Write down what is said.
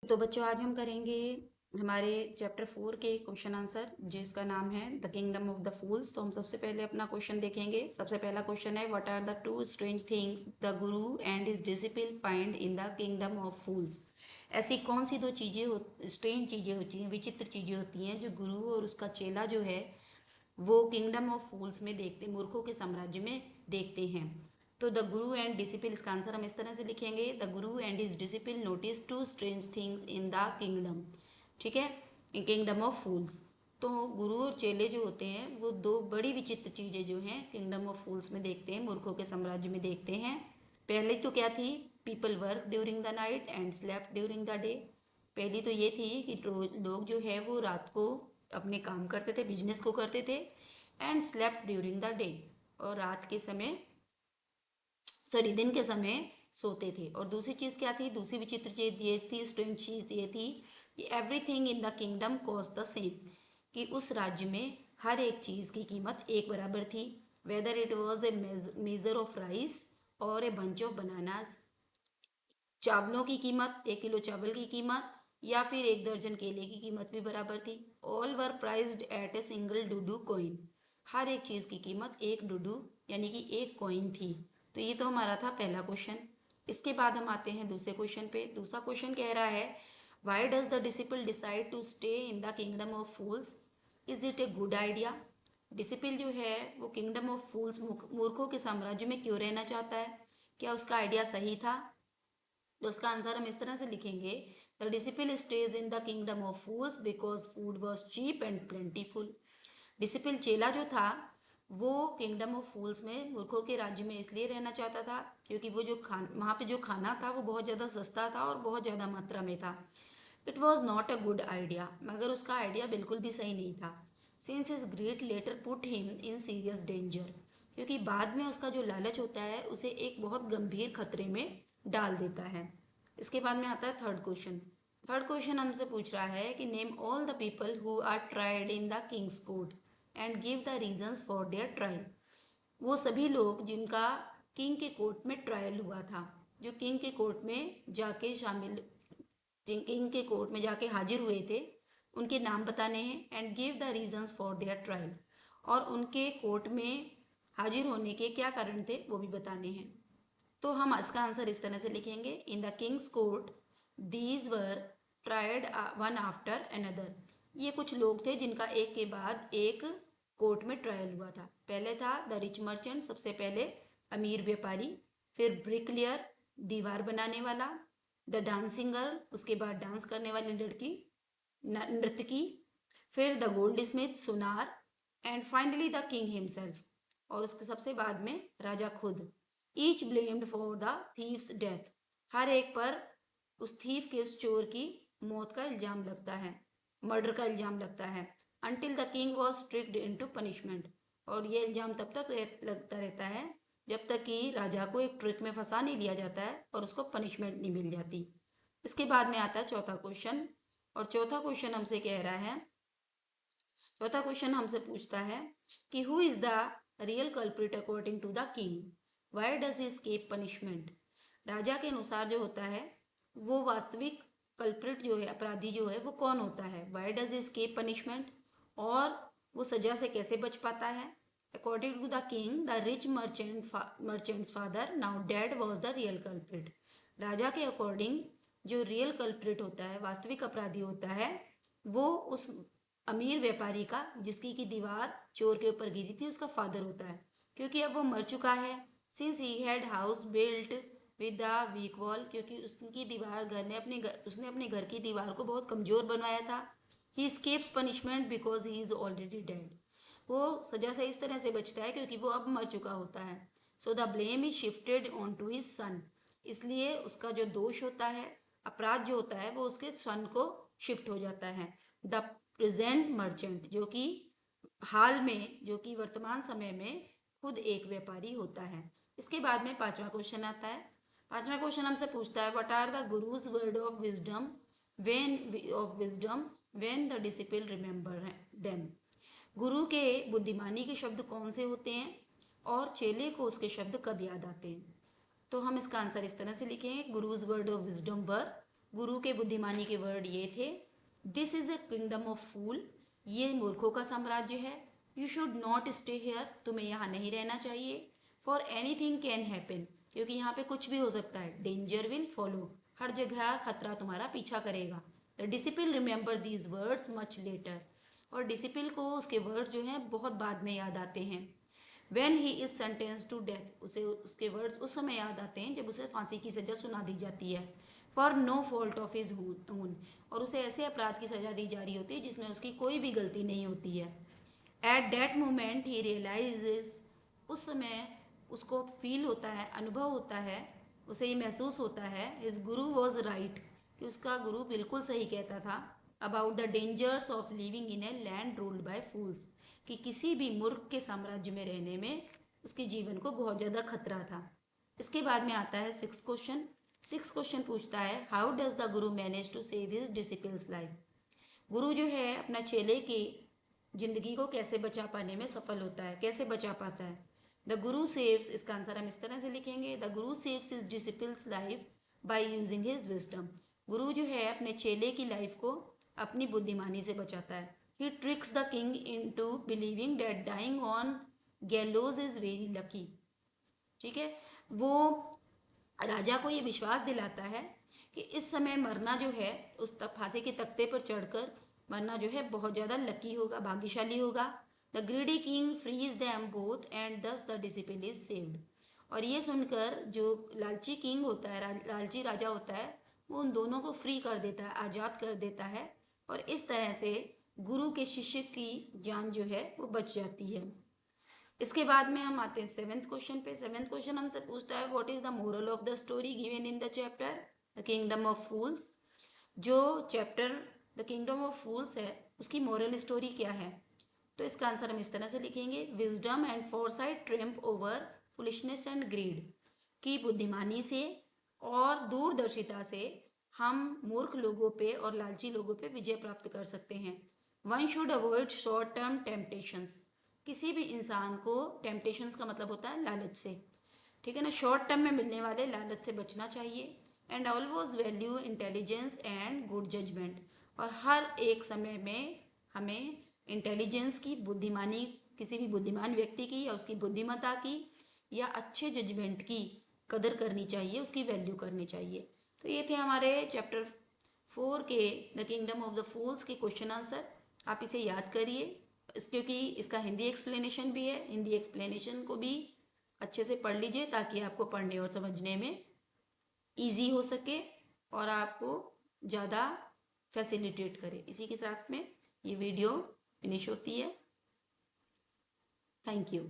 तो बच्चों आज हम करेंगे हमारे चैप्टर 4 के क्वेश्चन आंसर जिसका नाम है the kingdom of the fools. तो हम सबसे पहले अपना क्वेश्चन देखेंगे। सबसे पहला क्वेश्चन है what are the two strange things the Guru and his disciple find in the kingdom of fools. ऐसी कौन सी दो चीज़ें स्ट्रेंज चीज़ें होती हैं, विचित्र चीज़ें होती हैं जो गुरु और उसका चेला जो है वो किंगडम ऑफ फूल्स में देखते, मूर्खों के साम्राज्य में देखते हैं। तो द गुरु एंड डिसिपल, इसका आंसर हम इस तरह से लिखेंगे the Guru and his disciple notice two strange things in the kingdom. ठीक है, इन किंगडम ऑफ फूल्स। तो गुरु और चेले जो होते हैं वो दो बड़ी विचित्र चीज़ें जो हैं किंगडम ऑफ फूल्स में देखते हैं, मूर्खों के साम्राज्य में देखते हैं। पहले तो क्या थी, people work during the night and slept during the day. पहली तो ये थी कि लोग जो है वो रात को अपने काम करते थे, बिजनेस को करते थे, and slept during the day, और रात के समय सॉरी दिन के समय सोते थे। और दूसरी चीज़ क्या थी, दूसरी विचित्र चीज ये थी, स्ट्रेंज चीज ये थी कि everything in the kingdom cost the same, कि उस राज्य में हर एक चीज़ की कीमत एक बराबर थी, whether it was a measure of rice और ए बंच ऑफ बनानास। चावलों की कीमत, 1 किलो चावल की कीमत या फिर 1 दर्जन केले की कीमत भी बराबर थी। All were priced at a single duddu coin, हर एक चीज़ की कीमत एक डुडू यानी कि एक कॉइन थी। तो ये तो हमारा था पहला क्वेश्चन। इसके बाद हम आते हैं दूसरे क्वेश्चन पे। दूसरा क्वेश्चन कह रहा है why does the disciple decide to stay in the kingdom of fools, is it a good idea. Disciple जो है वो किंगडम ऑफ फूल्स, मूर्खों के साम्राज्य में क्यों रहना चाहता है, क्या उसका आइडिया सही था। तो उसका आंसर हम इस तरह से लिखेंगे the disciple stays in the kingdom of fools because food was cheap and plentiful. Disciple चेला जो था वो किंगडम ऑफ फूल्स में, मूर्खों के राज्य में, इसलिए रहना चाहता था क्योंकि वो जो वहाँ पे जो खाना था वो बहुत ज़्यादा सस्ता था और बहुत ज़्यादा मात्रा में था। It was not a good idea, मगर उसका आइडिया बिल्कुल भी सही नहीं था। Since is great later put him in serious danger, क्योंकि बाद में उसका जो लालच होता है उसे एक बहुत गंभीर खतरे में डाल देता है। इसके बाद में आता है थर्ड क्वेश्चन। थर्ड क्वेश्चन हमसे पूछ रहा है कि name all the people who are tried in the king's court and give the reasons for their trial. वो सभी लोग जिनका किंग के कोर्ट में ट्रायल हुआ था, जो किंग के कोर्ट में जाके शामिल, जिन किंग के कोर्ट में जाके हाजिर हुए थे, उनके नाम बताने हैं। And give the reasons for their trial, और उनके कोर्ट में हाजिर होने के क्या कारण थे वो भी बताने हैं। तो हम इसका आंसर इस तरह से लिखेंगे इन the king's court these were tried one after another. ये कुछ लोग थे जिनका एक के बाद एक कोर्ट में ट्रायल हुआ था। पहले था द रिच मर्चेंट, सबसे पहले अमीर व्यापारी, फिर ब्रिकलियर दीवार बनाने वाला, द डांसिंग गर्ल उसके बाद डांस करने वाली लड़की, नर्तकी, फिर द गोल्ड स्मिथ सुनार, and finally the king himself, और उसके सबसे बाद में राजा खुद। Each blamed for the thief's death, हर एक पर उस थीव के, उस चोर की मौत का इल्जाम लगता है, मर्डर का इल्जाम लगता है। Until the king was tricked into punishment, और ये इल्जाम तब तक लगता रहता है जब तक कि राजा को एक ट्रिक में फंसा नहीं लिया जाता है और उसको पनिशमेंट नहीं मिल जाती। इसके बाद में आता है चौथा क्वेश्चन। और चौथा क्वेश्चन हमसे कह रहा है, चौथा क्वेश्चन हमसे पूछता है कि who is the real culprit according to the king, why does he escape punishment. राजा के अनुसार जो होता है वो वास्तविक कल्प्रिट जो है, अपराधी जो है वो कौन होता है, why does he escape punishment, और वो सजा से कैसे बच पाता है। According to the king the rich merchant's father now dead was the real culprit. राजा के अकॉर्डिंग जो रियल कल्प्रिट होता है, वास्तविक अपराधी होता है, वो उस अमीर व्यापारी का जिसकी की दीवार चोर के ऊपर गिरी थी उसका फादर होता है, क्योंकि अब वो मर चुका है। Since he had house built with the weak wall, क्योंकि उसकी दीवार, घर ने अपने घर, उसने अपने घर की दीवार को बहुत कमज़ोर बनवाया था। He escapes punishment because he is already dead, वो सजा से इस तरह से बचता है क्योंकि वो अब मर चुका होता है। So the blame is shifted on to his son, इसलिए उसका जो दोष होता है, अपराध जो होता है, वो उसके सन को शिफ्ट हो जाता है। द प्रेजेंट मर्चेंट, जो कि हाल में, जो कि वर्तमान समय में खुद एक व्यापारी होता है। इसके बाद में पांचवा क्वेश्चन आता है। पांचवा क्वेश्चन हमसे पूछता है what are the guru's word of wisdom when the disciple remember them. गुरु के बुद्धिमानी के शब्द कौन से होते हैं और चेले को उसके शब्द कब याद आते हैं। तो हम इसका आंसर इस तरह से लिखेंगे guru's word of wisdom were गुरु के बुद्धिमानी के वर्ड ये थे, this is a kingdom of fool, ये मूर्खों का साम्राज्य है, you should not stay here, तुम्हें यहाँ नहीं रहना चाहिए, फॉर एनीथिंग कैन हैपन, क्योंकि यहाँ पे कुछ भी हो सकता है, डेंजर विल फॉलो, हर जगह खतरा तुम्हारा पीछा करेगा। The disciple remember these words much later, और डिसिपल को उसके वर्ड्स जो हैं बहुत बाद में याद आते हैं। When he is sentence to death, उसे उसके वर्ड्स उस समय याद आते हैं जब उसे फांसी की सजा सुना दी जाती है। For no fault of his own, और उसे ऐसे अपराध की सजा दी जा रही होती है जिसमें उसकी कोई भी गलती नहीं होती है। At that moment he realises, उस समय उसको फील होता है, अनुभव होता है, उसे ये महसूस होता है, हिज गुरु वॉज राइट, कि उसका गुरु बिल्कुल सही कहता था, about the dangers of living in a land ruled by fools, कि किसी भी मूर्ख के साम्राज्य में रहने में उसके जीवन को बहुत ज़्यादा खतरा था। इसके बाद में आता है सिक्स क्वेश्चन। सिक्स क्वेश्चन पूछता है, how does the guru manage to save his disciple's life, guru जो है अपना चेले की जिंदगी को कैसे बचा पाने में सफल होता है, कैसे बचा पाता है। द गुरु सेव्स, इसका आंसर हम इस तरह से लिखेंगे, the Guru saves his disciple's life by using his wisdom, गुरु जो है अपने चेले की लाइफ को अपनी बुद्धिमानी से बचाता है। He tricks the king in to believing that dying on gallows is very lucky, ठीक है, वो राजा को ये विश्वास दिलाता है कि इस समय मरना जो है, उस तक फांसी के तख्ते पर चढ़कर मरना जो है बहुत ज़्यादा लकी होगा, भाग्यशाली होगा। The greedy king freeze them both and thus the disciple is saved, और ये सुनकर जो लालची किंग होता है, लालची राजा होता है, वो उन दोनों को फ्री कर देता है, आज़ाद कर देता है, और इस तरह से गुरु के शिष्य की जान जो है वो बच जाती है। इसके बाद में हम आते हैं सेवेंथ क्वेश्चन पे। सेवेंथ क्वेश्चन हमसे पूछता है, what is the moral of the story given in the chapter the kingdom of fools, जो chapter the kingdom of fools है उसकी मोरल स्टोरी क्या है। तो इसका आंसर हम इस तरह से लिखेंगे, wisdom and foresight triumph over foolishness and greed, की बुद्धिमानी से और दूरदर्शिता से हम मूर्ख लोगों पे और लालची लोगों पे विजय प्राप्त कर सकते हैं। One should avoid short term temptations, किसी भी इंसान को टेम्पटेशंस का मतलब होता है लालच से, ठीक है ना, शॉर्ट टर्म में मिलने वाले लालच से बचना चाहिए। And always value intelligence and good judgement, और हर एक समय में हमें इंटेलिजेंस की, बुद्धिमानी, किसी भी बुद्धिमान व्यक्ति की या उसकी बुद्धिमत्ता की या अच्छे जजमेंट की कदर करनी चाहिए, उसकी वैल्यू करनी चाहिए। तो ये थे हमारे चैप्टर 4 के the kingdom of the fools के क्वेश्चन आंसर। आप इसे याद करिए, क्योंकि इसका हिंदी एक्सप्लेनेशन भी है, हिंदी एक्सप्लेनेशन को भी अच्छे से पढ़ लीजिए ताकि आपको पढ़ने और समझने में ईजी हो सके और आपको ज़्यादा फैसिलिटेट करे। इसी के साथ में ये वीडियो फिनिश होती है। Thank you.